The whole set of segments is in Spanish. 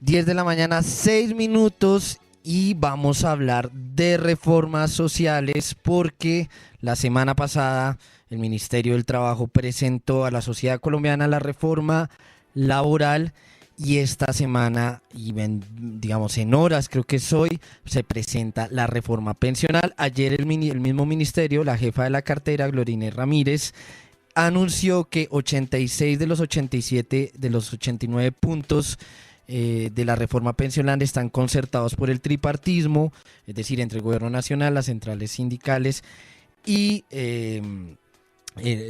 10 de la mañana, 6 minutos y vamos a hablar de reformas sociales porque la semana pasada el Ministerio del Trabajo presentó a la sociedad colombiana la reforma laboral y esta semana, digamos en horas creo que es hoy, se presenta la reforma pensional. Ayer el mismo ministerio, la jefa de la cartera, Gloria Inés Ramírez, anunció que 86 de los 87 de los 89 puntos de la reforma pensional están concertados por el tripartismo, es decir, entre el gobierno nacional, las centrales sindicales y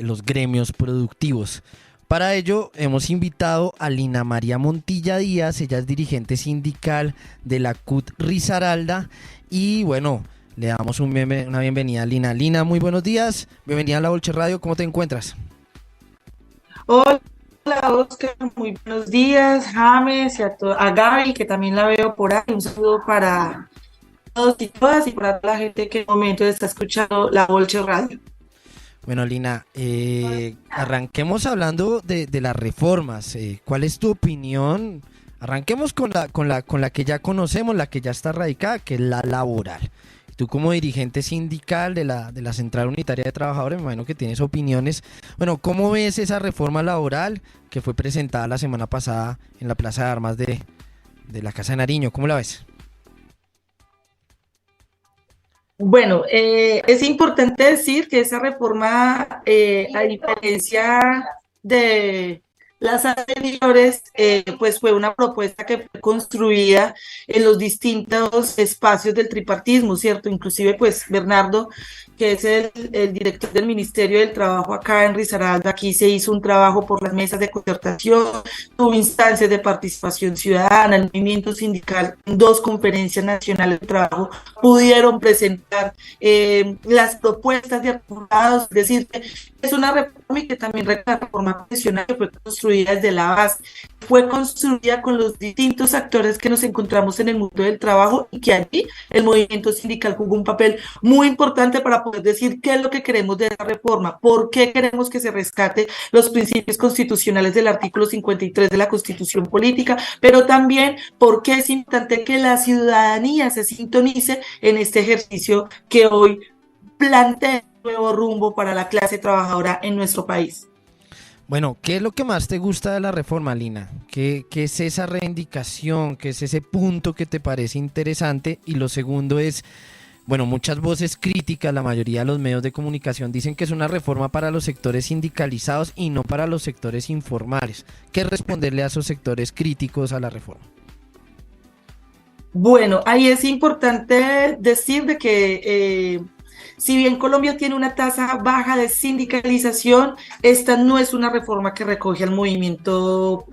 los gremios productivos. Para ello hemos invitado a Lina María Montilla Díaz, ella es dirigente sindical de la CUT Risaralda y bueno, le damos una bienvenida a Lina. Lina, muy buenos días, bienvenida a La Bolche Radio, ¿cómo te encuentras? Hola Oscar, muy buenos días, James y a Gaby, que también la veo por ahí. Un saludo para todos y todas y para toda la gente que en el momento está escuchando La Bolche Radio. Bueno, Lina, arranquemos hablando de las reformas. ¿Cuál es tu opinión? Arranquemos con la que ya conocemos, la que ya está radicada, que es la laboral. Tú como dirigente sindical de la Central Unitaria de Trabajadores, me imagino que tienes opiniones. Bueno, ¿cómo ves esa reforma laboral que fue presentada la semana pasada en la Plaza de Armas de la Casa de Nariño? ¿Cómo la ves? Bueno, es importante decir que esa reforma, a diferencia de las anteriores, pues fue una propuesta que fue construida en los distintos espacios del tripartismo, ¿cierto? Inclusive, pues, Bernardo, que es el director del Ministerio del Trabajo acá en Risaralda, aquí se hizo un trabajo por las mesas de concertación, tuvo instancias de participación ciudadana, el movimiento sindical, dos conferencias nacionales de trabajo pudieron presentar las propuestas de articulados, es decir, es una reforma y que también la reforma pensional que fue construida desde la base, fue construida con los distintos actores que nos encontramos en el mundo del trabajo y que allí el movimiento sindical jugó un papel muy importante para poder decir qué es lo que queremos de la reforma, por qué queremos que se rescate los principios constitucionales del artículo 53 de la Constitución Política, pero también por qué es importante que la ciudadanía se sintonice en este ejercicio que hoy plantea un nuevo rumbo para la clase trabajadora en nuestro país. Bueno, ¿qué es lo que más te gusta de la reforma, Lina? ¿Qué es esa reivindicación? ¿Qué es ese punto que te parece interesante? Y lo segundo es, bueno, muchas voces críticas, la mayoría de los medios de comunicación dicen que es una reforma para los sectores sindicalizados y no para los sectores informales. ¿Qué responderle a esos sectores críticos a la reforma? Bueno, ahí es importante decir de que si bien Colombia tiene una tasa baja de sindicalización, esta no es una reforma que recoge el movimiento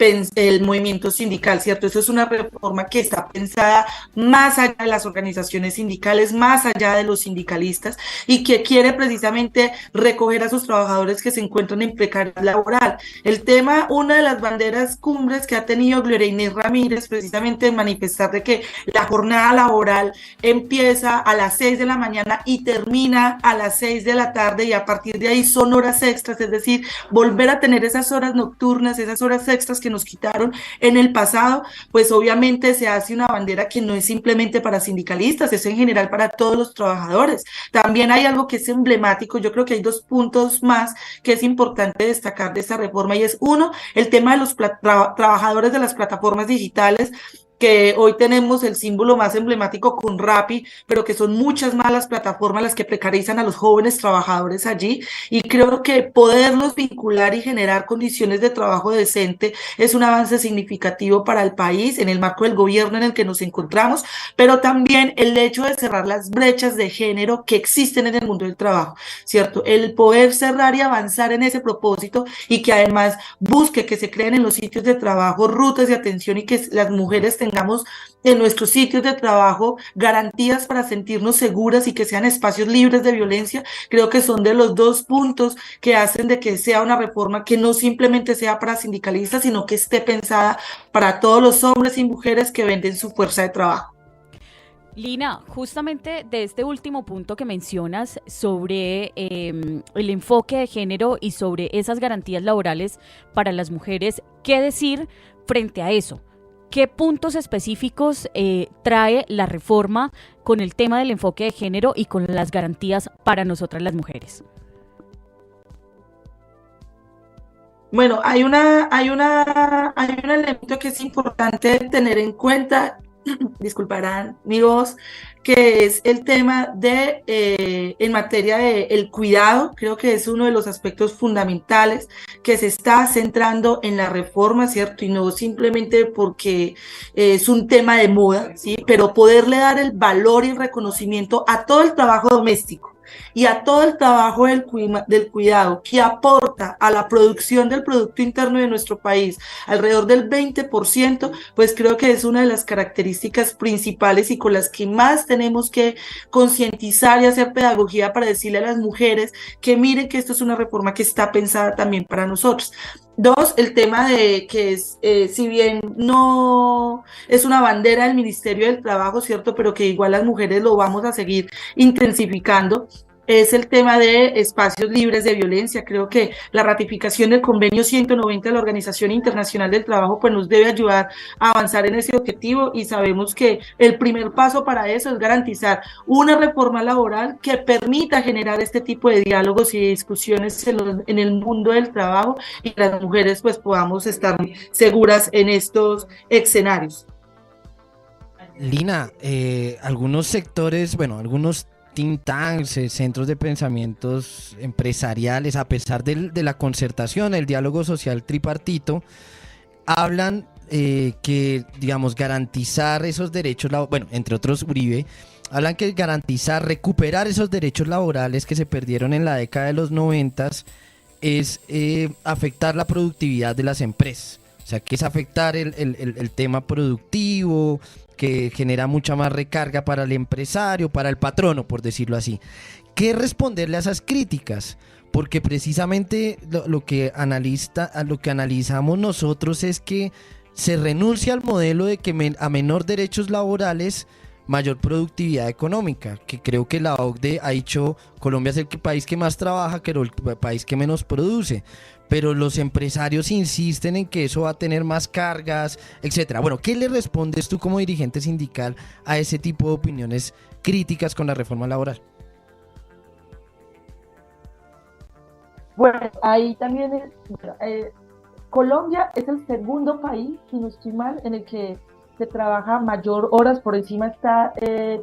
sindical, ¿cierto? Eso es una reforma que está pensada más allá de las organizaciones sindicales, más allá de los sindicalistas y que quiere precisamente recoger a sus trabajadores que se encuentran en precariedad laboral. El tema, una de las banderas cumbres que ha tenido Gloria Inés Ramírez, precisamente en manifestar de que la jornada laboral empieza a las 6 de la mañana y termina a las 6 de la tarde y a partir de ahí son horas extras, es decir, volver a tener esas horas nocturnas, esas horas extras que nos quitaron en el pasado, pues obviamente se hace una bandera que no es simplemente para sindicalistas, es en general para todos los trabajadores. También hay algo que es emblemático, yo creo que hay dos puntos más que es importante destacar de esta reforma y es uno, el tema de los trabajadores de las plataformas digitales, que hoy tenemos el símbolo más emblemático con Rappi, pero que son muchas más las plataformas las que precarizan a los jóvenes trabajadores allí, y creo que poderlos vincular y generar condiciones de trabajo decente es un avance significativo para el país en el marco del gobierno en el que nos encontramos, pero también el hecho de cerrar las brechas de género que existen en el mundo del trabajo, ¿cierto? El poder cerrar y avanzar en ese propósito y que además busque que se creen en los sitios de trabajo rutas de atención y que las mujeres tengamos en nuestros sitios de trabajo garantías para sentirnos seguras y que sean espacios libres de violencia, creo que son de los dos puntos que hacen de que sea una reforma que no simplemente sea para sindicalistas, sino que esté pensada para todos los hombres y mujeres que venden su fuerza de trabajo. Lina, justamente de este último punto que mencionas sobre el enfoque de género y sobre esas garantías laborales para las mujeres, ¿qué decir frente a eso? ¿qué puntos específicos trae la reforma con el tema del enfoque de género y con las garantías para nosotras las mujeres? Bueno, hay un elemento que es importante tener en cuenta, disculparán mi voz, que es el tema de, en materia de el cuidado. Creo que es uno de los aspectos fundamentales que se está centrando en la reforma, ¿cierto? Y no simplemente porque es un tema de moda, ¿sí? Pero poderle dar el valor y el reconocimiento a todo el trabajo doméstico y a todo el trabajo del cuidado que aporta a la producción del Producto Interno de nuestro país alrededor del 20%, pues creo que es una de las características principales y con las que más tenemos que concientizar y hacer pedagogía para decirle a las mujeres que miren que esto es una reforma que está pensada también para nosotros. Dos, el tema de que es, si bien no es una bandera del Ministerio del Trabajo, ¿cierto? Pero que igual las mujeres lo vamos a seguir intensificando, es el tema de espacios libres de violencia. Creo que la ratificación del convenio 190 de la Organización Internacional del Trabajo pues nos debe ayudar a avanzar en ese objetivo, y sabemos que el primer paso para eso es garantizar una reforma laboral que permita generar este tipo de diálogos y discusiones en el mundo del trabajo, y las mujeres pues podamos estar seguras en estos escenarios. Lina, algunos sectores, bueno, algunos think tanks, centros de pensamientos empresariales, a pesar de la concertación, el diálogo social tripartito, hablan que, digamos, garantizar esos derechos, bueno, entre otros Uribe, hablan que garantizar, recuperar esos derechos laborales que se perdieron en la década de los 90 es afectar la productividad de las empresas. O sea, que es afectar el tema productivo, que genera mucha más recarga para el empresario, para el patrono, por decirlo así. ¿Qué responderle a esas críticas? Porque precisamente lo que analizamos nosotros es que se renuncia al modelo de que a menor derechos laborales, mayor productividad económica, que creo que la OCDE ha dicho Colombia es el país que más trabaja, pero el país que menos produce. Pero los empresarios insisten en que eso va a tener más cargas, etcétera. Bueno, ¿qué le respondes tú como dirigente sindical a ese tipo de opiniones críticas con la reforma laboral? Bueno, ahí también Colombia es el segundo país, si no estoy mal, en el que se trabaja mayor horas. Por encima está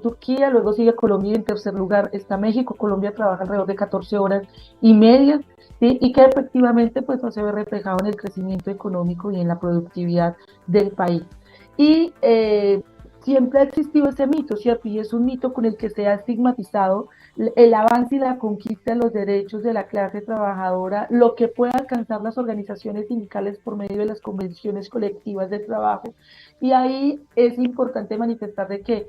Turquía, luego sigue Colombia y en tercer lugar está México. Colombia trabaja alrededor de 14 horas y media, ¿sí? Y que efectivamente pues no se ve reflejado en el crecimiento económico y en la productividad del país. Y siempre ha existido ese mito, ¿cierto? Y es un mito con el que se ha estigmatizado el avance y la conquista de los derechos de la clase trabajadora, lo que pueden alcanzar las organizaciones sindicales por medio de las convenciones colectivas de trabajo. Y ahí es importante manifestar de que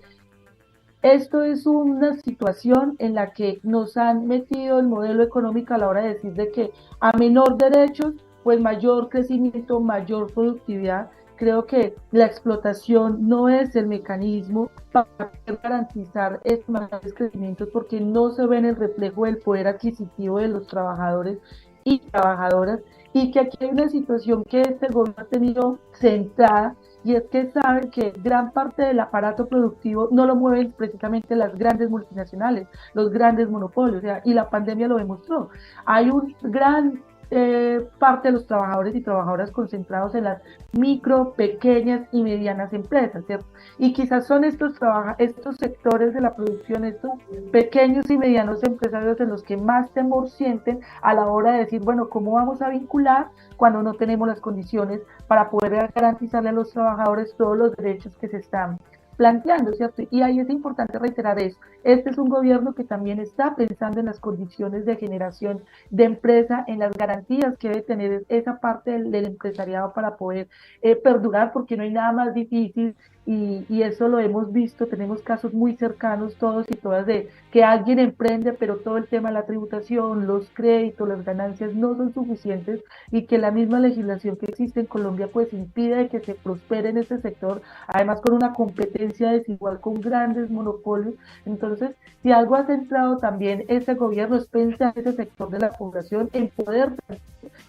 esto es una situación en la que nos han metido el modelo económico a la hora de decir de que a menor derechos, pues mayor crecimiento, mayor productividad. Creo que la explotación no es el mecanismo para garantizar estos mayores crecimientos, porque no se ve en el reflejo del poder adquisitivo de los trabajadores y trabajadoras, y que aquí hay una situación que este gobierno ha tenido centrada, y es que saben que gran parte del aparato productivo no lo mueven precisamente las grandes multinacionales, los grandes monopolios, o sea, y la pandemia lo demostró. Hay un gran parte de los trabajadores y trabajadoras concentrados en las micro, pequeñas y medianas empresas, ¿cierto? Y quizás son estos sectores de la producción, estos pequeños y medianos empresarios en los que más temor sienten a la hora de decir, bueno, ¿cómo vamos a vincular cuando no tenemos las condiciones para poder garantizarle a los trabajadores todos los derechos que se están planteando, ¿cierto? Y ahí es importante reiterar eso. Este es un gobierno que también está pensando en las condiciones de generación de empresa, en las garantías que debe tener esa parte del empresariado para poder perdurar, porque no hay nada más difícil y eso lo hemos visto, tenemos casos muy cercanos todos y todas de que alguien emprende, pero todo el tema de la tributación, los créditos, las ganancias no son suficientes y que la misma legislación que existe en Colombia pues impide que se prospere en este sector, además con una competencia desigual con grandes monopolios. Entonces, si algo ha centrado también este gobierno es pensar en ese sector de la población, en poder,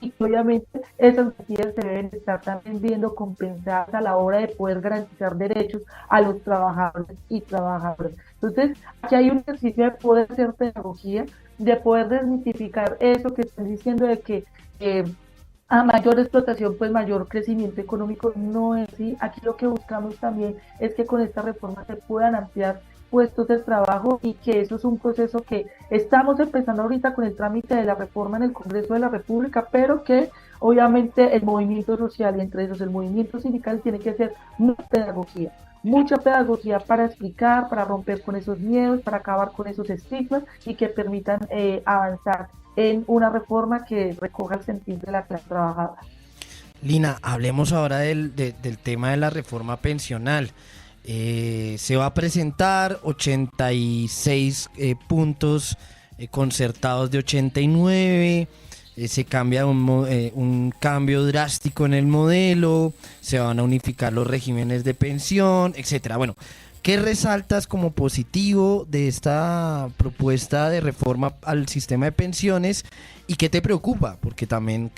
y obviamente esas medidas se deben estar también viendo compensadas a la hora de poder garantizar derechos a los trabajadores y trabajadoras. Entonces, aquí hay un ejercicio de poder hacer pedagogía, de poder desmitificar eso que están diciendo de que a mayor explotación, pues mayor crecimiento económico. No es así. Aquí lo que buscamos también es que con esta reforma se puedan ampliar puestos de trabajo y que eso es un proceso que estamos empezando ahorita con el trámite de la reforma en el Congreso de la República, pero que obviamente el movimiento social y entre esos el movimiento sindical tiene que hacer mucha pedagogía para explicar, para romper con esos miedos, para acabar con esos estigmas y que permitan avanzar en una reforma que recoja el sentir de la clase trabajadora. Lina, hablemos ahora del tema de la reforma pensional. Se va a presentar 86 puntos concertados de 89. Se cambia un cambio drástico en el modelo, se van a unificar los regímenes de pensión, etcétera. Bueno, ¿qué resaltas como positivo de esta propuesta de reforma al sistema de pensiones y qué te preocupa? Porque también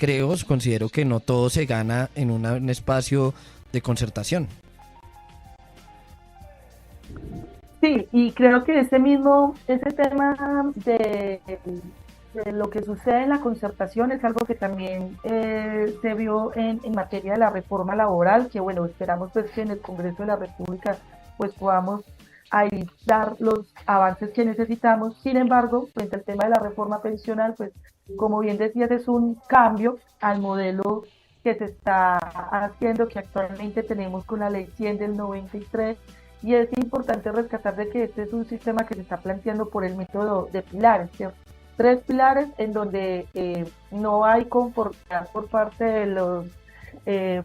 considero que no todo se gana en un espacio de concertación. Sí, y creo que ese tema de lo que sucede en la concertación es algo que también se vio en materia de la reforma laboral, que bueno, esperamos pues que en el Congreso de la República pues podamos ahí dar los avances que necesitamos. Sin embargo, frente al tema de la reforma pensional, pues como bien decías, es un cambio al modelo que se está haciendo, que actualmente tenemos con la ley 100 del 93, y es importante rescatar de que este es un sistema que se está planteando por el método de pilares, ¿cierto? 3 pilares en donde no hay conformidad por parte de los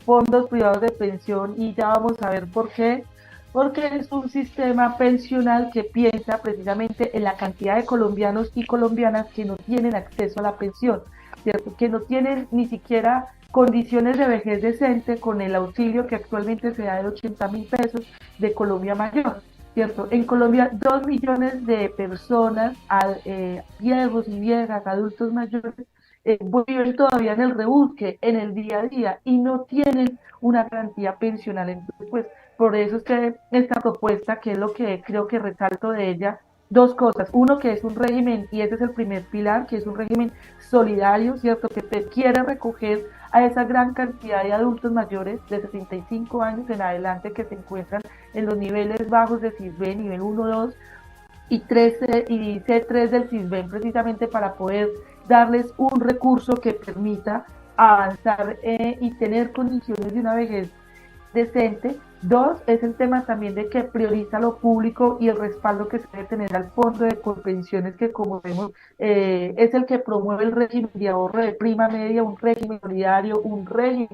fondos privados de pensión, y ya vamos a ver por qué. Porque es un sistema pensional que piensa precisamente en la cantidad de colombianos y colombianas que no tienen acceso a la pensión, ¿cierto? Que no tienen ni siquiera condiciones de vejez decente con el auxilio que actualmente se da de 80.000 pesos de Colombia Mayor, ¿cierto? En Colombia 2 millones de personas, viejos y viejas, adultos mayores, viven todavía en el rebusque, en el día a día, y no tienen una garantía pensional. Entonces, pues, por eso esta propuesta, que es lo que creo que resalto de ella, dos cosas. Uno, que es un régimen, y ese es el primer pilar, que es un régimen solidario, ¿cierto? Que quiere recoger a esa gran cantidad de adultos mayores de 65 años en adelante que se encuentran en los niveles bajos de CISBEN, nivel 1, 2 y C3 del CISBEN, precisamente para poder darles un recurso que permita avanzar y tener condiciones de una vejez decente. Dos, es el tema también de que prioriza lo público y el respaldo que se debe tener al fondo de colpensiones, que como vemos es el que promueve el régimen de ahorro de prima media, un régimen solidario, un régimen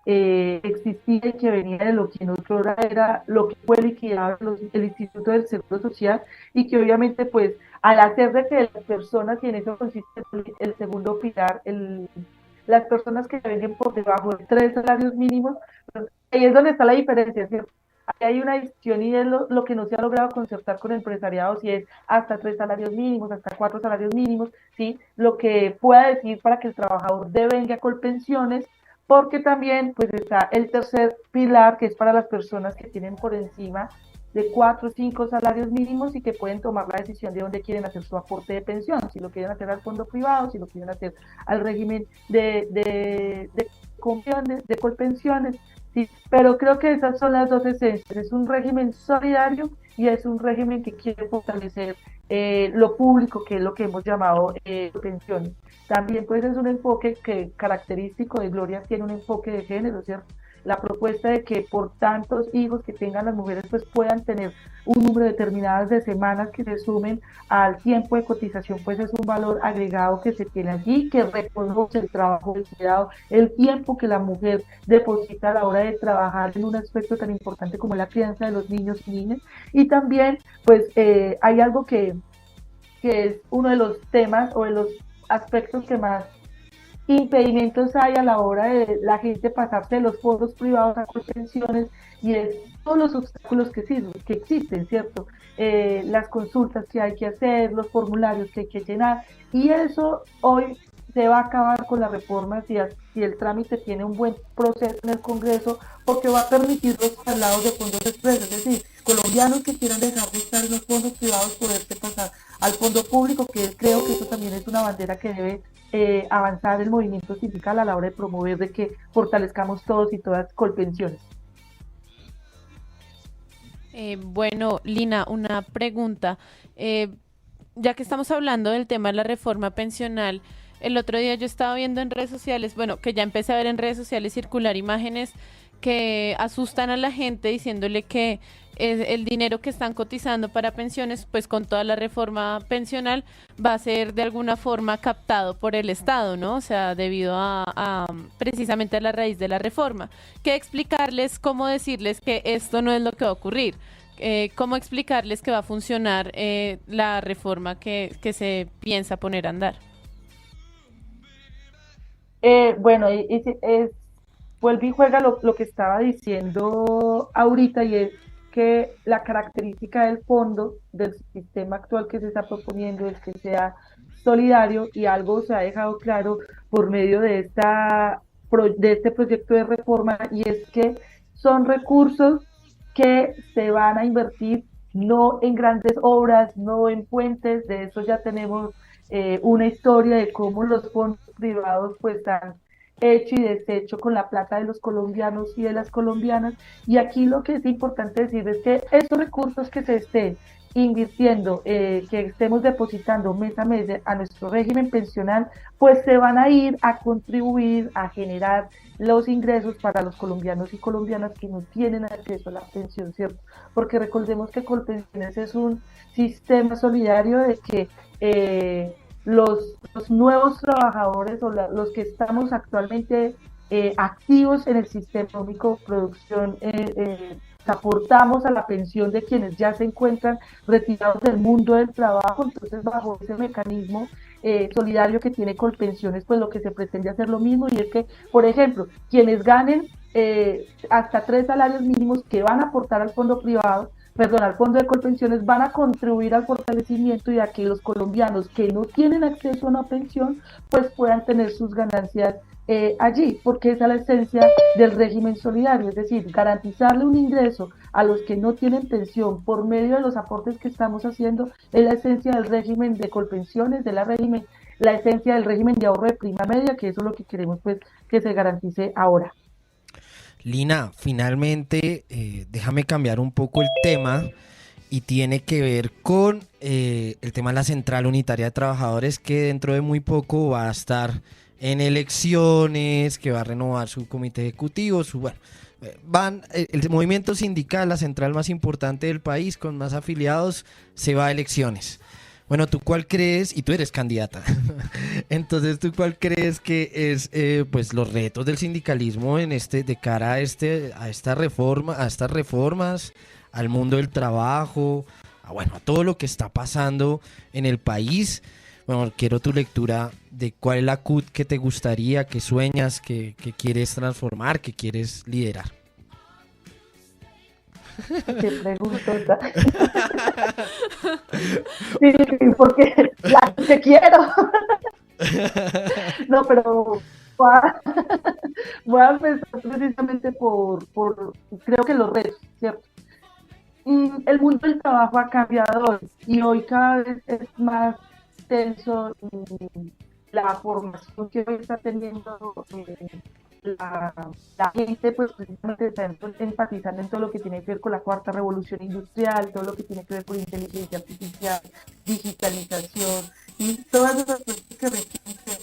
que existía y que venía de lo que en otra hora era lo que fue liquidado el Instituto del Seguro Social, y que obviamente pues al hacer de que las personas, y en eso consiste el segundo pilar, las personas que vengan por debajo de 3 salarios mínimos, pues, ahí es donde está la diferencia, ¿cierto? Ahí hay una distinción, y es lo que no se ha logrado concertar con el empresariado, si es hasta 3 salarios mínimos, hasta 4 salarios mínimos, ¿sí? Lo que pueda decir para que el trabajador devenga con pensiones, porque también pues está el tercer pilar, que es para las personas que tienen por encima de 4 o 5 salarios mínimos y que pueden tomar la decisión de dónde quieren hacer su aporte de pensión, si lo quieren hacer al fondo privado, si lo quieren hacer al régimen de colpensiones, ¿sí? Pero creo que esas son las dos esencias: es un régimen solidario y es un régimen que quiere fortalecer lo público, que es lo que hemos llamado pensiones. También pues es un enfoque que característico de Gloria, tiene un enfoque de género, ¿cierto? la propuesta de que por tantos hijos que tengan las mujeres pues puedan tener un número determinado de semanas que se sumen al tiempo de cotización, pues es un valor agregado que se tiene allí, que reconoce el trabajo, el cuidado, el tiempo que la mujer deposita a la hora de trabajar en un aspecto tan importante como la crianza de los niños y niñas. Y también pues hay algo que es uno de los temas o de los aspectos que más impedimentos hay a la hora de la gente pasarse de los fondos privados a pensiones, y es todos los obstáculos que existen, ¿cierto? Las consultas que hay que hacer, los formularios que hay que llenar, y eso hoy se va a acabar con la reforma si el trámite tiene un buen proceso en el Congreso, porque va a permitir los traslados de fondos expresos, es decir, colombianos que quieran dejar de estar en los fondos privados poderse pasar al fondo público, que creo que eso también es una bandera que debe avanzar el movimiento sindical a la hora de promover de que fortalezcamos todos y todas Colpensiones. Bueno, Lina, una pregunta. Ya que estamos hablando del tema de la reforma pensional, el otro día yo estaba viendo en redes sociales, bueno, que ya empecé a ver en redes sociales circular imágenes que asustan a la gente diciéndole que el dinero que están cotizando para pensiones, pues con toda la reforma pensional, va a ser de alguna forma captado por el Estado, ¿no? O sea, debido a precisamente a la raíz de la reforma. ¿Qué explicarles, cómo decirles que esto no es lo que va a ocurrir? ¿Cómo explicarles que va a funcionar la reforma que se piensa poner a andar? Bueno, vuelve y juega lo que estaba diciendo ahorita, y es que la característica del fondo del sistema actual que se está proponiendo es que sea solidario, y algo se ha dejado claro por medio de este proyecto de reforma, y es que son recursos que se van a invertir no en grandes obras, no en puentes. De eso ya tenemos una historia de cómo los fondos privados pues han hecho y deshecho con la plata de los colombianos y de las colombianas. Y aquí lo que es importante decir es que esos recursos que se estén invirtiendo, que estemos depositando mes a mes a nuestro régimen pensional, pues se van a ir a contribuir a generar los ingresos para los colombianos y colombianas que no tienen acceso a la pensión, ¿cierto? Porque recordemos que Colpensiones es un sistema solidario de que los nuevos trabajadores o los que estamos actualmente activos en el sistema económico producción, aportamos a la pensión de quienes ya se encuentran retirados del mundo del trabajo. Entonces, bajo ese mecanismo solidario que tiene Colpensiones, pues lo que se pretende hacer lo mismo, y es que, por ejemplo, quienes ganen hasta 3 salarios mínimos que van a aportar al fondo privado, perdón, al fondo de Colpensiones, van a contribuir al fortalecimiento y a que los colombianos que no tienen acceso a una pensión, pues puedan tener sus ganancias allí, porque esa es la esencia del régimen solidario, es decir, garantizarle un ingreso a los que no tienen pensión por medio de los aportes que estamos haciendo, es la esencia del régimen de Colpensiones, la esencia del régimen de ahorro de prima media, que eso es lo que queremos pues que se garantice ahora. Lina, finalmente, déjame cambiar un poco el tema, y tiene que ver con el tema de la Central Unitaria de Trabajadores, que dentro de muy poco va a estar en elecciones, que va a renovar su comité ejecutivo, el movimiento sindical, la central más importante del país, con más afiliados, se va a elecciones. Bueno, ¿tú cuál crees? Y tú eres candidata. Entonces, ¿tú cuál crees que es pues los retos del sindicalismo de cara a esta reforma, a estas reformas, al mundo del trabajo, a todo lo que está pasando en el país? Bueno, quiero tu lectura de cuál es la CUT que te gustaría, que sueñas, que quieres transformar, que quieres liderar. Qué pregunta. Sí, porque la que quiero. No, pero voy a empezar precisamente por creo que los retos, ¿cierto? El mundo del trabajo ha cambiado hoy, y hoy cada vez es más tenso la formación que hoy está teniendo la gente, pues precisamente está enfatizando en todo lo que tiene que ver con la cuarta revolución industrial, todo lo que tiene que ver con inteligencia artificial, digitalización y todas esas cosas que requieren ser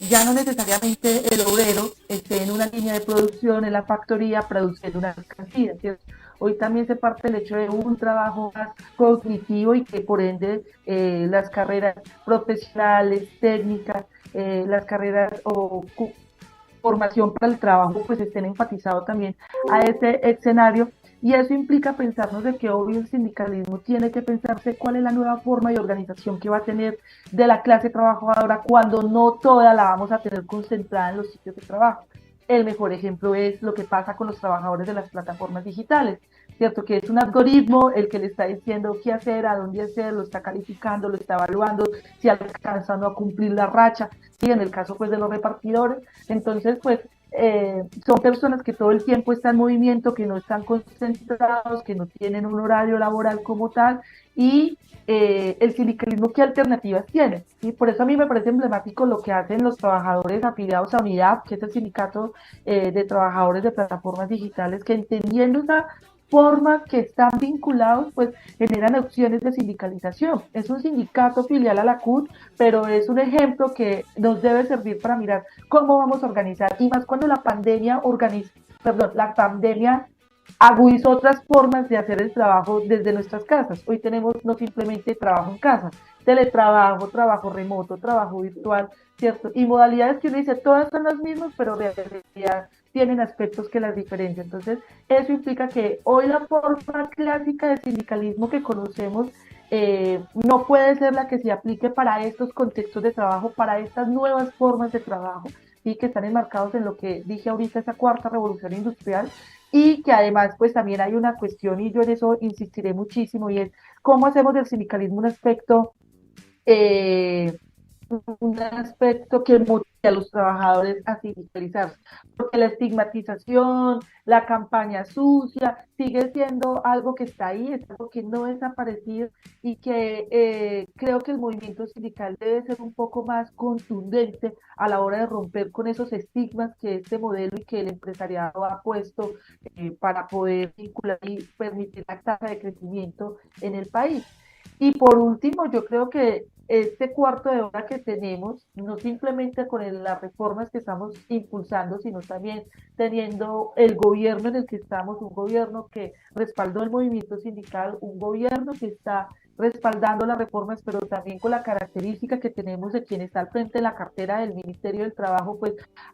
ya no necesariamente el obrero esté en una línea de producción, en la factoría, produciendo una mercancía, ¿cierto? Hoy también se parte del hecho de un trabajo más cognitivo y que por ende las carreras profesionales, técnicas, las carreras o formación para el trabajo pues estén enfatizados también a ese escenario, y eso implica pensarnos de que obvio el sindicalismo tiene que pensarse cuál es la nueva forma de organización que va a tener de la clase trabajadora cuando no toda la vamos a tener concentrada en los sitios de trabajo. El mejor ejemplo es lo que pasa con los trabajadores de las plataformas digitales, ¿cierto? Que es un algoritmo el que le está diciendo qué hacer, a dónde hacer, lo está calificando, lo está evaluando, si alcanzando a cumplir la racha, ¿sí? En el caso pues de los repartidores, entonces pues son personas que todo el tiempo están en movimiento, que no están concentrados, que no tienen un horario laboral como tal, y el sindicalismo, ¿qué alternativas tiene? ¿Sí? Por eso a mí me parece emblemático lo que hacen los trabajadores afiliados a UNIDAP, que es el sindicato de trabajadores de plataformas digitales, que entendiendo esa forma que están vinculados, pues generan opciones de sindicalización. Es un sindicato filial a la CUT, pero es un ejemplo que nos debe servir para mirar cómo vamos a organizar, y más cuando la pandemia agudizó otras formas de hacer el trabajo desde nuestras casas. Hoy tenemos no simplemente trabajo en casa, teletrabajo, trabajo remoto, trabajo virtual, ¿cierto? Y modalidades que uno dice, todas son las mismas, pero en realidad tienen aspectos que las diferencian. Entonces, eso implica que hoy la forma clásica de sindicalismo que conocemos no puede ser la que se aplique para estos contextos de trabajo, para estas nuevas formas de trabajo, y que están enmarcados en lo que dije ahorita, esa cuarta revolución industrial, y que además pues también hay una cuestión, y yo en eso insistiré muchísimo, y es cómo hacemos del sindicalismo eh, un aspecto que motive a los trabajadores a sindicalizarse, porque la estigmatización, la campaña sucia, sigue siendo algo que está ahí, es algo que no es desaparecido, y que creo que el movimiento sindical debe ser un poco más contundente a la hora de romper con esos estigmas que este modelo y que el empresariado ha puesto para poder vincular y permitir la tasa de crecimiento en el país. Y por último, yo creo que este cuarto de hora que tenemos, no simplemente con las reformas que estamos impulsando, sino también teniendo el gobierno en el que estamos, un gobierno que respaldó el movimiento sindical, un gobierno que está respaldando las reformas, pero también con la característica que tenemos de quien está al frente de la cartera del Ministerio del Trabajo, pues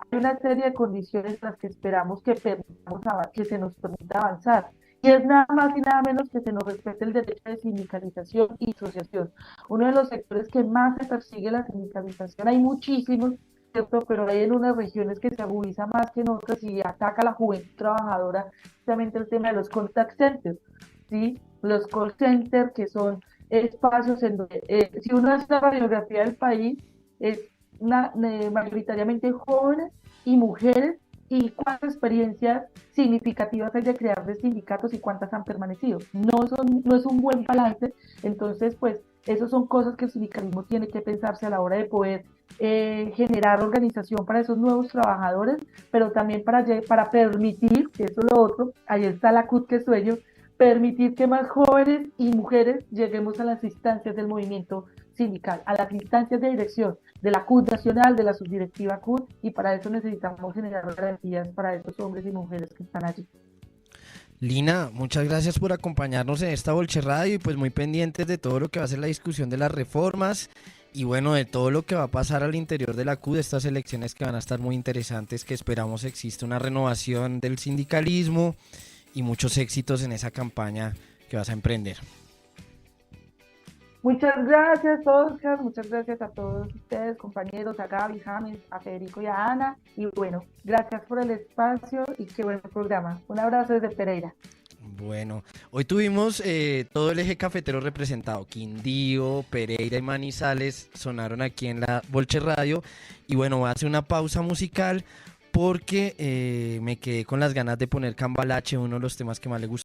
hay una serie de condiciones en las que esperamos que se nos permita avanzar. Y es nada más y nada menos que se nos respete el derecho de sindicalización y asociación. Uno de los sectores que más se persigue la sindicalización, hay muchísimos, ¿cierto? Pero hay en unas regiones que se agudiza más que en otras y ataca a la juventud trabajadora, justamente el tema de los contact centers, ¿sí? Los call centers, que son espacios en donde, si uno hace la radiografía del país, es mayoritariamente jóvenes y mujeres, y cuántas experiencias significativas hay de crear de sindicatos y cuántas han permanecido. No es un buen balance, entonces pues esas son cosas que el sindicalismo tiene que pensarse a la hora de poder generar organización para esos nuevos trabajadores, pero también para permitir, que eso es lo otro, ahí está la CUT que sueño, permitir que más jóvenes y mujeres lleguemos a las instancias del movimiento sindical, a las instancias de dirección de la CUT nacional, de la subdirectiva CUT, y para eso necesitamos generar garantías para esos hombres y mujeres que están allí. Lina, muchas gracias por acompañarnos en esta Bolche Radio, y pues muy pendientes de todo lo que va a ser la discusión de las reformas y bueno, de todo lo que va a pasar al interior de la CUT, estas elecciones que van a estar muy interesantes, que esperamos exista una renovación del sindicalismo y muchos éxitos en esa campaña que vas a emprender. Muchas gracias, Oscar, muchas gracias a todos ustedes, compañeros, a Gaby, James, a Federico y a Ana, y bueno, gracias por el espacio y qué buen programa. Un abrazo desde Pereira. Bueno, hoy tuvimos todo el eje cafetero representado, Quindío, Pereira y Manizales sonaron aquí en la Bolche Radio, y bueno, voy a hacer una pausa musical porque me quedé con las ganas de poner Cambalache, uno de los temas que más le gusta